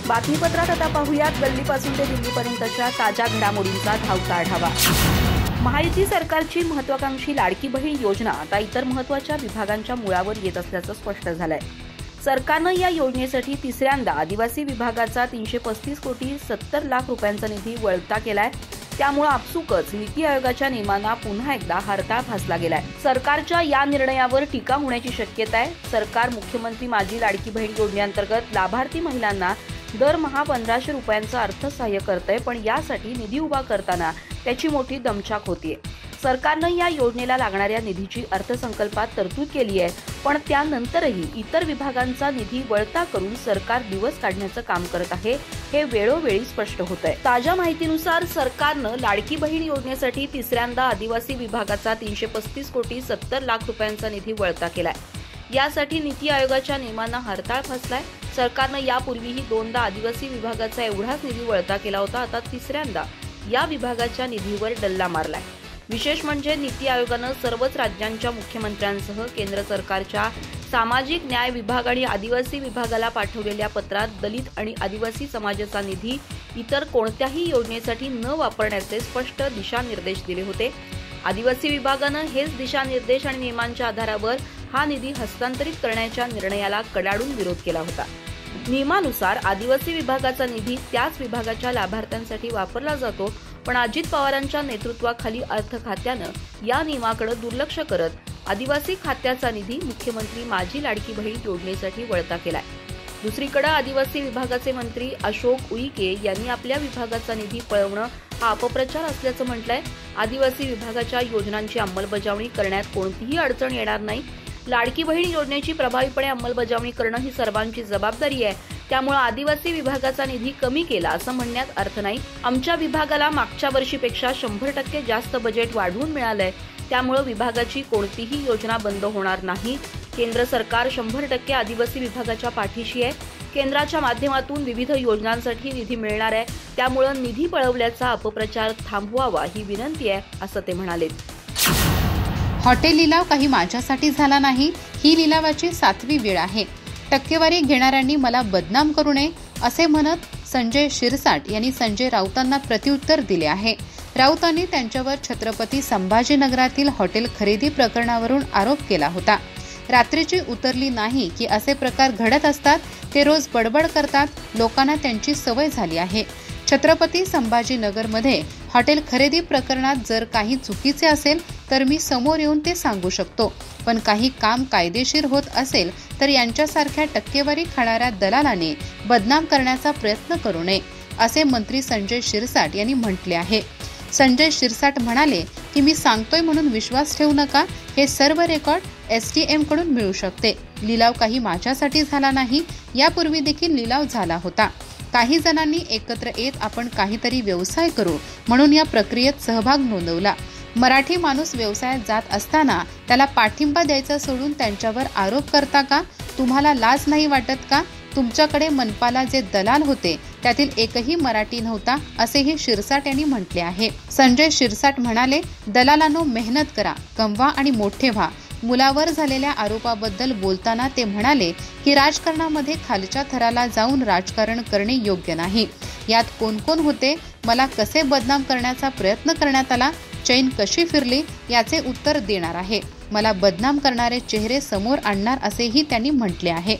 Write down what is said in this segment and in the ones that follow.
बातमीपत्रात आता पाहूयात गल्लीपासून ते दिल्लीपर्यंतच्या ताज्या घडामोडींचा धावता आढावा। महायुती सरकारची महत्त्वाकांक्षी लाडकी बहीण योजना आता इतर महत्त्वाच्या विभागांच्या मुळावर येत असल्याचं स्पष्ट झालंय। सरकारनं या योजनेसाठी तिसऱ्यांदा आदिवासी विभागाचा 335 कोटी 70 लाख रुपयांचा निधी वळता केलाय। त्यामुळे आपसुकच नीती आयोगाच्या नियमांना पुन्हा एकदा हरताळ फासला गेलाय। सरकारच्या या निर्णयावर टीका होण्याची शक्यता आहे। सरकार मुख्यमंत्री माझी लाडकी बहीण योजनेअंतर्गत लाभार्थी महिलांना दरमहा 1500 रुपयांचं अर्थसहाय्य करतंय, पण यासाठी निधी उभा करताना त्याची मोठी दमछाक होतीये। सरकारनं या योजनेला लागणाऱ्या निधीची अर्थसंकल्पात तरतूद केली आहे, पण त्यानंतरही इतर विभागांचा निधी वळता करून सरकार दिवस काढण्याचं काम करत आहे, हे वेळोवेळी स्पष्ट होतंय। ताज्या माहितीनुसार सरकारनं लाडकी बहीण योजनेसाठी तिसऱ्यांदा आदिवासी विभागाचा 335 कोटी 70 लाख रुपयांचा निधी वळता केलाय। यासाठी नीती आयोगाच्या नियमांना हरताळ फासलाय। सरकारनं यापूर्वीही दोनदा आदिवासी विभागाचा एवढाच निधी वळता केला होता। आता तिसऱ्यांदा या विभागाच्या निधीवर डल्ला मारलाय। विशेष म्हणजे नीती आयोगानं सर्वच राज्यांच्या मुख्यमंत्र्यांसह केंद्र सरकारच्या सामाजिक न्याय विभाग आणि आदिवासी विभागाला पाठवलेल्या पत्रात दलित आणि आदिवासी समाजाचा निधी इतर कोणत्याही योजनेसाठी न वापरण्याचे स्पष्ट दिशानिर्देश दिले होते। आदिवासी विभागानं हेच दिशानिर्देश आणि नियमांच्या आधारावर हा निधी हस्तांतरित करण्याच्या निर्णयाला कडाडून विरोध केला होता। नियमानुसार आदिवासी विभागाचा निधी त्याच विभागाच्या लाभार्थ्यांसाठी वापरला जातो, पण अजित पवारांच्या नेतृत्वाखाली अर्थ खात्यानं या नियमाकडे दुर्लक्ष करत आदिवासी खात्याचा निधी मुख्यमंत्री माझी लाडकी बहीण योजनेसाठी वळता केलाय। दुसरीकडे आदिवासी विभागाचे मंत्री अशोक उईके यांनी आपल्या विभागाचा निधी पळवणं हा अपप्रचार असल्याचं म्हटलंय। आदिवासी विभागाच्या योजनांची अंमलबजावणी करण्यात कोणतीही अडचण येणार नाही। लाडकी बहीण योजनेची प्रभावीपणे अंमलबजावणी करणं ही सर्वांची जबाबदारी आहे। त्यामुळे आदिवासी विभागाचा निधी कमी केला असं म्हणण्यात अर्थ नाही। आमच्या विभागाला मागच्या वर्षीपेक्षा 100% जास्त बजेट वाढवून मिळालंय, त्यामुळे विभागाची कोणतीही योजना बंद होणार नाही। केंद्र सरकार 100% आदिवासी विभागाच्या पाठीशी आहे। केंद्राच्या माध्यमातून विविध योजनांसाठी निधी मिळणार आहे, त्यामुळे निधी पळवल्याचा अपप्रचार थांबवावा ही विनंती आहे, असं ते म्हणाले। हॉटेल लिलाव काही माझ्यासाठी झाला नाही, ही लिलावाची 7वी वेळ आहे। टक्केवारी घेणाऱ्यांनी मला बदनाम करू नये असे म्हणत संजय शिरसाट यांनी संजय राऊतांना प्रत्युत्तर दिले आहे। राऊतांनी त्यांच्यावर छत्रपती संभाजीनगरातील हॉटेल खरेदी प्रकरणावरून आरोप केला होता। रात्रीची उतरली नाही की असे प्रकार घडत असतात, ते रोज बडबड करतात, लोकांना त्यांची सवय झाली आहे। छत्रपती संभाजीनगरमध्ये हॉटेल खरेदी प्रकरणात जर काही चुकीचे असेल तर मी समोर येऊन ते सांगू शकतो, पण काही काम कायदेशीर होत असेल तर यांच्यासारख्या टक्केवारी खाणाऱ्या दलालाने बदनाम करण्याचा प्रयत्न करू नये, असे मंत्री संजय शिरसाट यांनी म्हटले आहे। संजय शिरसाट म्हणाले की मी सांगतोय म्हणून विश्वास ठेवू नका, हे सर्व रेकॉर्ड STM कडून मिळू शकते। लिलाव काही माझ्यासाठी झाला नाही, यापूर्वी देखील लिलाव झाला होता। काही जणांनी एकत्र येत आपण काहीतरी व्यवसाय करू म्हणून या प्रक्रियेत सहभाग नोंदवला। मराठी माणूस व्यवसायात जात असताना त्याला पाठिंबा द्यायचा सोडून त्यांच्यावर आरोप करता का? तुम्हाला लाज नाही वाटत का? तुमच्याकडे मनपाला जे दलाल होते त्यातील एकही मराठी नव्हता, असेही शिरसाट यांनी म्हटले आहे। संजय शिरसाट म्हणाले, दलालांनो मेहनत करा, कमवा आणि मोठे व्हा। मुलावर झालेल्या आरोपाबद्दल बोलताना ते म्हणाले की राजकारणामध्ये खालच्या थराला जाऊन राजकारण करणे योग्य नाही। यात कोण कोण होते, मला कसे बदनाम करण्याचा प्रयत्न करण्यात आला, चैन कशी फिरली, याचे उत्तर देणार आहे। मला बदनाम करणारे चेहरे समोर आणणार, असेही त्यांनी म्हटले आहे।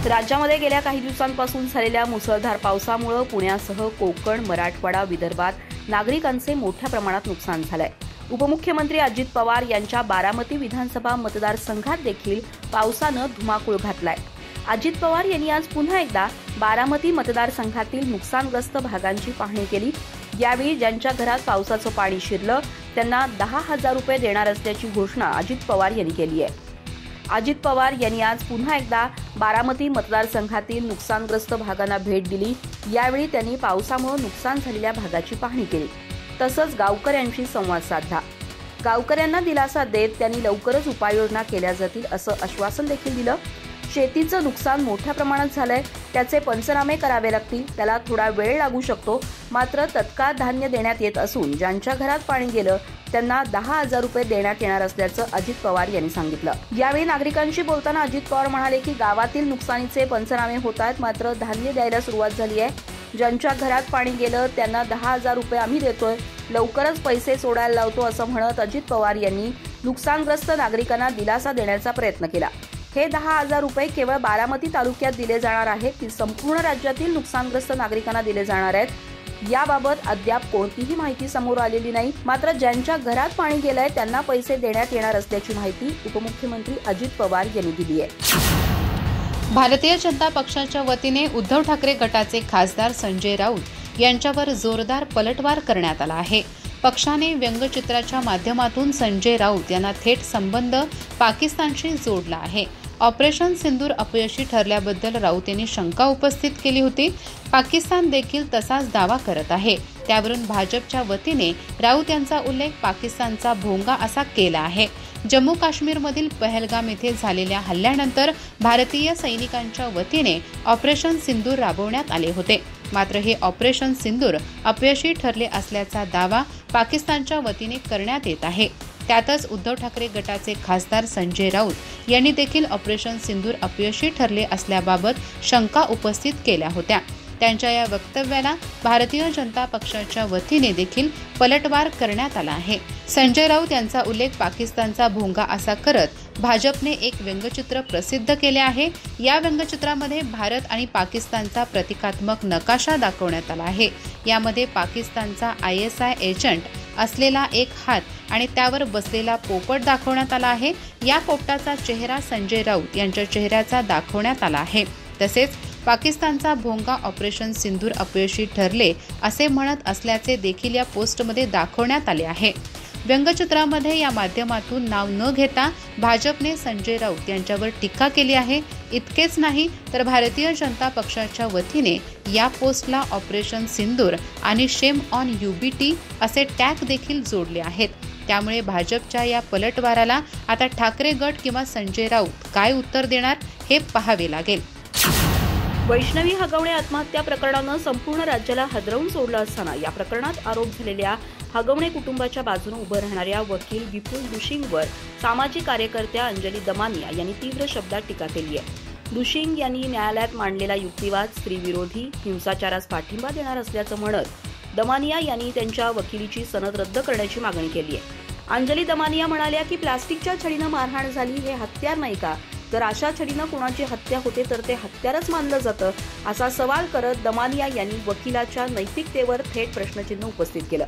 राज्यामध्ये गेल्या काही दिवसांपासून झालेल्या मुसळधार पावसामुळे पुण्यासह कोकण, मराठवाडा, विदर्भात नागरिकांचे मोठ्या प्रमाणात नुकसान झालंय। उपमुख्यमंत्री अजित पवार यांच्या बारामती विधानसभा मतदारसंघात देखील पावसानं धुमाकूळ घातलाय। अजित पवार यांनी आज पुन्हा एकदा बारामती मतदारसंघातील नुकसानग्रस्त भागांची पाहणी केली। यावेळी ज्यांच्या घरात पावसाचं पाणी शिरलं त्यांना 10,000 रुपये देणार असल्याची घोषणा अजित पवार यांनी केली आहे। अजित पवार यांनी आज पुन्हा एकदा बारामती मतदारसंघातील नुकसानग्रस्त भागांना भेट दिली। यावेळी त्यांनी पावसामुळे नुकसान झालेल्या भागाची पाहणी केली, तसंच गावकऱ्यांशी संवाद साधला। गावकऱ्यांना दिलासा देत त्यांनी लवकरच उपाययोजना केल्या जातील असं आश्वासन देखील दिलं। शेतीचं नुकसान मोठ्या प्रमाणात झालंय, त्याचे पंचनामे करावे लागतील, त्याला थोडा वेळ लागू शकतो. मात्र तत्काळ धान्य देण्यात येत असून ज्यांच्या घरात पाणी गेलं त्यांना 10,000 रुपये देण्यात येणार असल्याचं अजित पवार यांनी सांगितलं. यावेळी नागरिकांशी बोलताना अजित पवार म्हणाले की गावातील नुकसानीचे पंचनामे होत आहेत, मात्र धान्य द्यायला सुरुवात झाली आहे. ज्यांच्या घरात पाणी गेलं त्यांना 10,000 रुपये आम्ही देतोय, लवकरच पैसे सोडायला लावतो असं म्हणत अजित पवार यांनी नुकसानग्रस्त नागरिकांना दिलासा देण्याचा प्रयत्न केला. हे 10,000 रुपये केवळ बारामती तालुक्यात दिले जाणार आहेत की संपूर्ण राज्यातील नुकसानग्रस्त नागरिकांना दिले जाणार आहेत, याबाबत अद्याप कोणतीही माहिती समोर आलेली नाही. मात्र ज्यांच्या घरात पाणी गेलंय त्यांना पैसे देण्यात येणार असल्याची माहिती उपमुख्यमंत्री अजित पवार यांनी दिली आहे. भारतीय जनता पक्षाच्या वतीने उद्धव ठाकरे गटाचे खासदार संजय राऊत यांच्यावर जोरदार पलटवार करण्यात आला आहे. पक्षाने व्यंगचित्राच्या माध्यमातून संजय राऊत यांना थेट संबंध पाकिस्तानशी जोडला आहे. ऑपरेशन सिंदूर अपयशी ठरल्याबद्दल राऊत यांनी शंका उपस्थित केली होती. पाकिस्तान देखील तसाच दावा करत आहे. त्यावरून भाजपच्या वतीने राऊत यांचा उल्लेख पाकिस्तानचा भोंगा असा केला आहे. जम्मू काश्मीरमधील पहलगाम येथे झालेल्या हल्ल्यानंतर भारतीय सैनिकांच्या वतीने ऑपरेशन सिंदूर राबवण्यात आले होते. मात्र हे ऑपरेशन सिंदूर अपयशी ठरले असल्याचा दावा पाकिस्तानच्या वतीने करण्यात येत आहे. त्यातच उद्धव ठाकरे गटाचे खासदार संजय राऊत यांनी देखील ऑपरेशन सिंदूर अपयशी ठरले असल्याबाबत शंका उपस्थित केल्या होत्या. त्यांच्या या वक्तव्याला भारतीय जनता पक्षाच्या वतीने देखील पलटवार करण्यात आला आहे. संजय राऊत यांचा उल्लेख पाकिस्तानचा भोंगा असा करत भाजपने एक व्यंगचित्र प्रसिद्ध केले आहे. या व्यंगचित्रामध्ये भारत आणि पाकिस्तानचा प्रतिकात्मक नकाशा दाखवण्यात आला आहे. यामध्ये पाकिस्तानचा ISI एजंट असलेला एक हात आणि त्यावर बसलेला पोपट दाखवण्यात आला आहे. या पोपटाचा चेहरा संजय राऊत यांच्या चेहऱ्याचा दाखवण्यात आला आहे. तसेच पाकिस्तानचा भोंगा ऑपरेशन सिंदूर अपयशी ठरले असे म्हणत असल्याचे देखील या पोस्टमध्ये दाखवण्यात आले आहे. व्यंगचित्रामध्ये या माध्यमातून नाव न घेता भाजपने संजय राऊत यांच्यावर टीका केली आहे. इतकेच नाही तर भारतीय जनता पक्षाच्या वतीने या पोस्टला ऑपरेशन सिंदूर आणि शेम ऑन UBT असे टॅग देखील जोडले आहेत. त्यामुळे भाजपच्या या पलटवाराला आता ठाकरे गट किंवा संजय राऊत काय उत्तर देणार हे पाहावे लागेल. वैष्णवी हगवणे आत्महत्या प्रकरणानं संपूर्ण राज्याला हादरवून सोडलं असताना या प्रकरणात आरोप झालेल्या हगवणे कुटुंबाच्या बाजूने उभं राहणाऱ्या वकील विपुल दुशिंगवर सामाजिक कार्यकर्त्या अंजली दमानिया यांनी तीव्र शब्दात टीका केली आहे. दुशिंग यांनी न्यायालयात मांडलेला युक्तिवाद स्त्रीविरोधी हिंसाचारास पाठिंबा देणार असल्याचं म्हणत दमानिया यांनी त्यांच्या वकिलीची सनद रद्द करण्याची मागणी केली आहे. अंजली दमानिया म्हणाल्या की प्लास्टिकच्या छडीनं मारहाण झाली हे हत्यार नाही का, तर अशा छडीनं कोणाची हत्या होते तर ते हत्यारच मानलं जातं असा सवाल करत दमानिया यांनी वकिलाच्या नैतिकतेवर थेट प्रश्नचिन्ह उपस्थित केलं.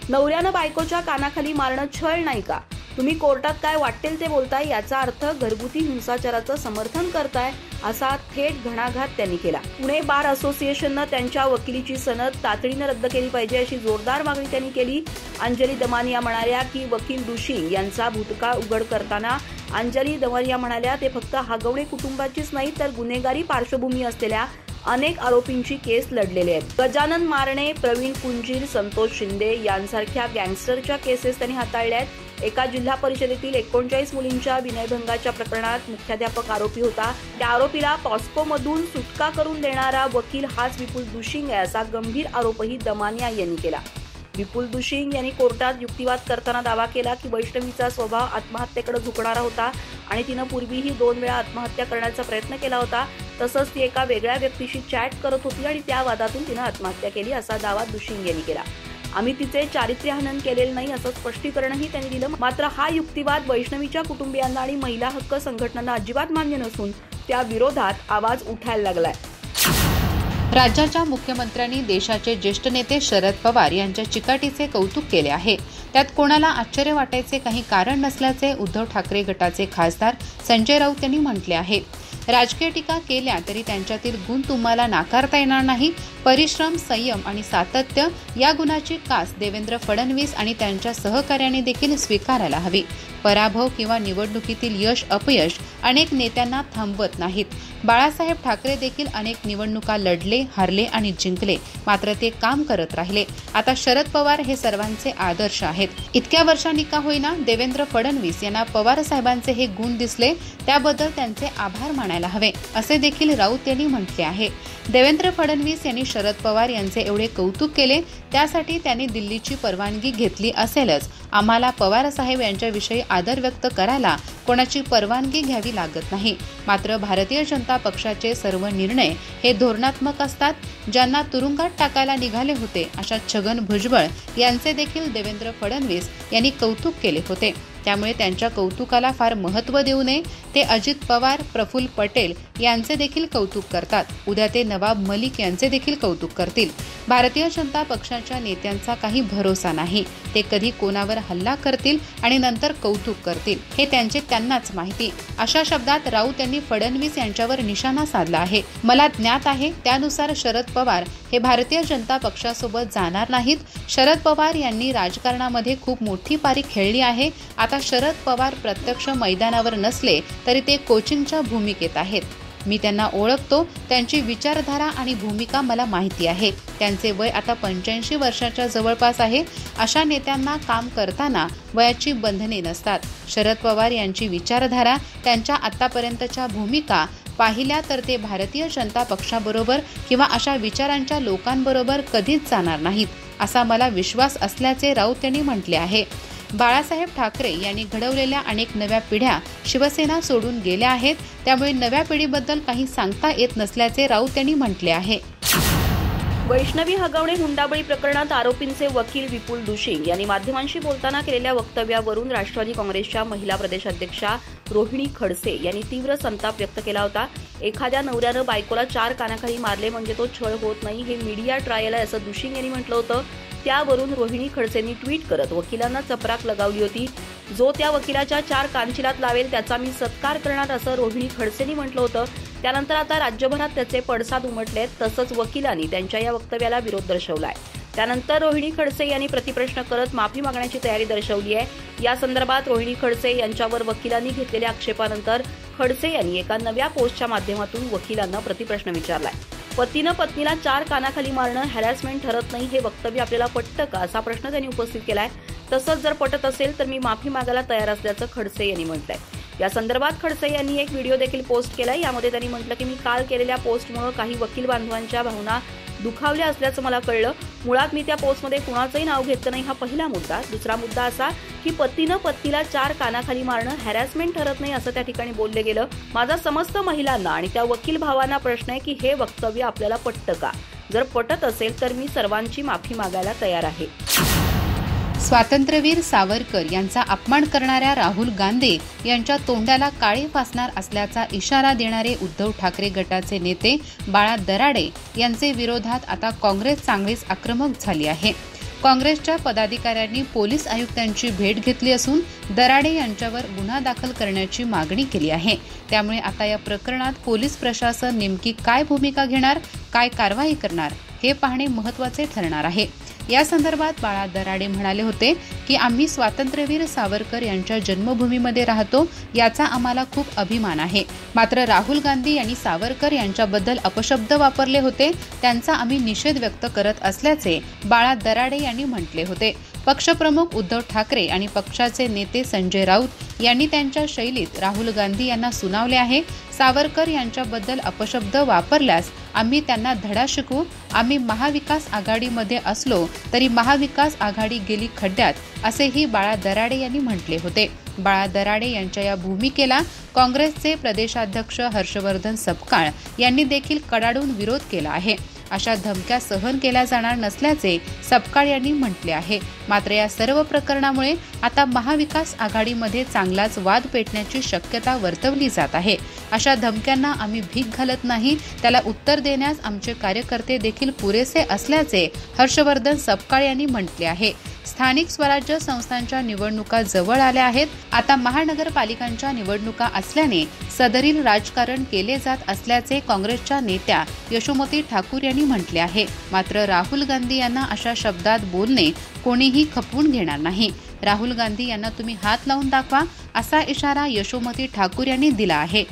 नवऱ्यानं बायकोच्या कानाखाली मारणं छळ नाही का, तुम्ही कोर्टात काय वाटेल ते बोलताय, याचा अर्थ घरगुती हिंसाचाराचं समर्थन करताय असा थेट घणाघात त्यांनी केला. पुणे बार असोसिएशननं त्यांच्या वकिलीची सनद तातडीनं रद्द केली पाहिजे अशी जोरदार मागणी त्यांनी केली. अंजली दमानिया म्हणाल्या की वकील दुशिंग यांचा भूतकाळ उघड करताना अंजली दमानिया म्हणाल्या ते फक्त हगवणे कुटुंबाचीच नाही तर गुन्हेगारी पार्श्वभूमी असलेल्या अनेक आरोपींची केस लढलेले आहेत. गजानन मारणे, प्रवीण पुंजीर, संतोष शिंदे यांसारख्या गँगस्टरच्या केसेस त्यांनी हाताळल्या आहेत. एका जिल्हा परिषदेतील 39 मुलींच्या विनयभंगाच्या प्रकरणात मुख्याध्यापक आरोपी होता. त्या आरोपीला पॉस्कोमधून सुटका करून देणारा वकील हाच विपुल दुशिंग आहे असा गंभीर आरोपही दमानिया यांनी केला. विपुल दुशिंग यांनी कोर्टात युक्तिवाद करताना दावा केला की वैष्णवीचा स्वभाव आत्महत्येकडे झुकणारा होता आणि तिनं पूर्वीही 2 वेळा आत्महत्या करण्याचा प्रयत्न केला होता. तसंच ती एका वेगळ्या व्यक्तीशी चॅट करत होती आणि त्या वादातून तिनं आत्महत्या केली असा दावा दुशिंग यांनी केला. आम्ही तिचे चारित्र्यहनन केलेलं नाही असं स्पष्टीकरणही त्यांनी दिलं. मात्र हा युक्तिवाद वैष्णवीच्या कुटुंबियांना आणि महिला हक्क संघटनांना अजिबात मान्य नसून त्या विरोधात आवाज उठायला लागलाय. राज्याच्या मुख्यमंत्र्यांनी देशाचे ज्येष्ठ नेते शरद पवार यांच्या चिकाटीचे कौतुक केले आहे. त्यात कोणाला आश्चर्य वाटायचे काही कारण नसल्याचे उद्धव ठाकरे गटाचे खासदार संजय राऊत यांनी म्हटले आहे. राजकीय टीका केल्या तरी त्यांच्यातील गुण तुम्हाला नाकारता येणार नाही. परिश्रम, संयम आणि सातत्य या गुणाची कास देवेंद्र फडणवीस आणि त्यांच्या सहकार्याने देखील स्वीकारायला हवी. पराभव किंवा निवडणुकीतील यश अपयश अनेक नेत्यांना थांबवत नाहीत. बाळासाहेब ठाकरे देखील अनेक निवडणुका लढले, हरले आणि जिंकले, मात्र ते काम करत राहिले. आता शरद पवार हे सर्वांचे आदर्श आहेत. इतक्या वर्षांनी का होईना देवेंद्र फडणवीस यांना पवार साहेबांचे हे गुण दिसले, त्याबद्दल त्यांचे आभार मानायचे आणायला हवे असे देखील राऊत यांनी म्हटले आहे. देवेंद्र फडणवीस यांनी शरद पवार यांचे एवढे कौतुक केले, त्यासाठी त्यांनी दिल्लीची परवानगी घेतली असेलच. आम्हाला पवार साहेब यांच्याविषयी आदर व्यक्त करायला कोणाची परवानगी घ्यावी लागत नाही. मात्र भारतीय जनता पक्षाचे सर्व निर्णय हे धोरणात्मक असतात. ज्यांना तुरुंगात टाकायला निघाले होते अशा छगन भुजबळ यांचे देखील देवेंद्र फडणवीस यांनी कौतुक केले होते. त्यामुळे त्यांच्या कौतुकाला फार महत्त्व देऊ नये. ते अजित पवार, प्रफुल्ल पटेल यांचे देखील कौतुक करतात. उद्या ते नवाब मलिक यांचे देखील कौतुक करतील. भारतीय जनता पक्षाच्या नेत्यांचा काही भरोसा नाही. ते कधी कोणावर हल्ला करतील आणि नंतर कौतुक करतील हे त्यांनाच माहिती. अशा शब्दात राऊत यांनी फडणवीस यांच्यावर निशाणा साधला आहे. मला ज्ञात आहे त्यानुसार शरद पवार हे भारतीय जनता पक्षासोबत जाणार नाहीत. शरद पवार यांनी राजकारणामध्ये खूप मोठी पारी खेळली आहे. आता शरद पवार प्रत्यक्ष मैदानावर नसले तरी ते कोचिंगच्या भूमिकेत आहेत. मी त्यांना ओळखतो. त्यांची विचारधारा आणि भूमिका मला माहिती आहे. त्यांचे वय आता 85 वर्षाच्या जवळपास आहे. अशा नेत्यांना काम करताना वयाची बंधने नसतात. शरद पवार यांची विचारधारा, त्यांच्या आतापर्यंतच्या भूमिका पाहिल्या तर ते भारतीय जनता पक्षाबरोबर किंवा अशा विचारांच्या लोकांबरोबर कधीच जाणार नाहीत असा मला विश्वास असल्याचे राऊत यांनी म्हटले आहे. बाळासाहेब ठाकरे यांनी घडवलेल्या अनेक नव्या पिढ्या शिवसेना सोडून गेल्या आहेत. त्यामुळे नव्या पिढीबद्दल काही सांगता येत नसल्याचे राऊत यांनी म्हटले आहे. वैष्णवी हगवणे हुंडाबळी प्रकरणात आरोपींचे वकील विपुल दुशिंग यांनी माध्यमांशी बोलताना केलेल्या वक्तव्यावरून राष्ट्रवादी काँग्रेसच्या महिला प्रदेशाध्यक्षा रोहिणी खडसे यांनी तीव्र संताप व्यक्त केला होता. एखाद्या नवऱ्यानं बायकोला 4 कानाखाली मारले म्हणजे तो छळ होत नाही, हे मीडिया ट्रायल आहे असं दुशिंग यांनी म्हटलं होतं. त्यावरून रोहिणी खडसेंनी ट्विट करत वकिलांना चपराक लगावली होती. जो त्या वकिलाच्या 4 कानशिलात लावेल त्याचा मी सत्कार करणार असं रोहिणी खडसेंनी म्हटलं होतं. त्यानंतर आता राज्यभरात त्याचे पडसाद उमटलेत. तसंच वकिलांनी त्यांच्या या वक्तव्याला विरोध दर्शवलाय. त्यानंतर रोहिणी खडसे यांनी प्रतिप्रश्न करत माफी मागण्याची तयारी दर्शवली आहे. या संदर्भात रोहिणी खडसे यांच्यावर वकिलांनी घेतलेल्या आक्षेपानंतर खडसे यांनी एका नव्या पोस्टच्या माध्यमातून वकिलांना प्रतिप्रश्न विचारलाय. पतीनं पत्नीला 4 कानाखाली मारणं हॅरॅसमेंट ठरत नाही, हे वक्तव्य आपल्याला पटतं का असा प्रश्न त्यांनी उपस्थित केलाय. तसंच जर पटत असेल तर मी माफी मागायला तयार असल्याचं खडसे यांनी म्हटलंय. या संदर्भात खडसे यांनी एक व्हिडिओ देखील पोस्ट केलाय. यामध्ये त्यांनी म्हटलं की मी काल केलेल्या पोस्टमुळे काही वकील बांधवांच्या भावना दुखावल्या असल्याचं मला कळलं. मुळात मी त्या पोस्टमध्ये कुणाचंही नाव घेतलं नाही, हा पहिला मुद्दा. दुसरा मुद्दा असा की पतीनं पत्नीला 4 कानाखाली मारणं हॅरॅसमेंट ठरत नाही असं त्या ठिकाणी बोलले गेलं. माझा समस्त महिलांना आणि त्या वकील भावांना प्रश्न आहे की हे वक्तव्य आपल्याला पटतं का? जर पटत असेल तर मी सर्वांची माफी मागायला तयार आहे. स्वातंत्र्यवीर सावरकर यांचा अपमान करणाऱ्या राहुल गांधी यांच्या तोंडाला काळे फासणार असल्याचा इशारा देणारे उद्धव ठाकरे गटाचे नेते बाळा दराडे यांचे विरोधात आता काँग्रेस चांगलीच आक्रमक झाली आहे. काँग्रेसच्या पदाधिकाऱ्यांनी पोलीस आयुक्तांची भेट घेतली असून दराडे यांच्यावर गुन्हा दाखल करण्याची मागणी केली आहे. त्यामुळे आता या प्रकरणात पोलीस प्रशासन नेमकी काय भूमिका घेणार, काय कारवाई करणार हे पाहणे महत्त्वाचे ठरणार आहे. या संदर्भात बाळा दराडे म्हणाले होते की आम्ही स्वातंत्र्यवीर सावरकर यांच्या जन्मभूमीमध्ये राहतो, याचा आम्हाला खूप अभिमान आहे. मात्र राहुल गांधी यांनी सावरकर यांच्याबद्दल अपशब्द वापरले होते, त्यांचा आम्ही निषेध व्यक्त करत असल्याचे बाळा दराडे यांनी म्हटले होते. पक्षप्रमुख उद्धव ठाकरे आणि पक्षाचे नेते संजय राऊत यांनी त्यांच्या शैलीत राहुल गांधी यांना सुनावले आहे. सावरकर यांच्याबद्दल अपशब्द वापरल्यास आम्ही त्यांना धडा शिकवू. आम्ही महाविकास आघाडीमध्ये असलो तरी महाविकास आघाडी गेली खड्ड्यात, असेही बाळा दराडे यांनी म्हटले होते. बाळा दराडे यांच्या या भूमिकेला काँग्रेसचे प्रदेशाध्यक्ष हर्षवर्धन सपकाळ यांनी देखील कडाडून विरोध केला आहे. अशा धमक्या सहन केल्या जाणार नसल्याचे सपकाळ यांनी म्हटले आहे. मात्र या सर्व प्रकरणामुळे आता महाविकास आघाडीमध्ये चांगलाच वाद पेटण्याची शक्यता वर्तवली जात आहे. अशा धमक्यांना आम्ही भीक घालत नाही, त्याला उत्तर देण्यास आमचे कार्यकर्ते देखील पुरेसे असल्याचे हर्षवर्धन सपकाळ यांनी म्हटले आहे. स्थानिक स्वराज्य संस्थांच्या निवडणुका जवळ आल्या आहेत. आता महानगरपालिकांच्या निवडणुका असल्याने सदरील राजकारण केले जात असल्याचे काँग्रेसच्या नेत्या यशोमती ठाकूर यांनी म्हटले आहे. मात्र राहुल गांधी यांना अशा शब्दात बोलणे कोणीही खपवून घेणार नाही. राहुल गांधी यांना तुम्ही हात लावून दाखवा, असा इशारा यशोमती ठाकूर यांनी दिला आहे.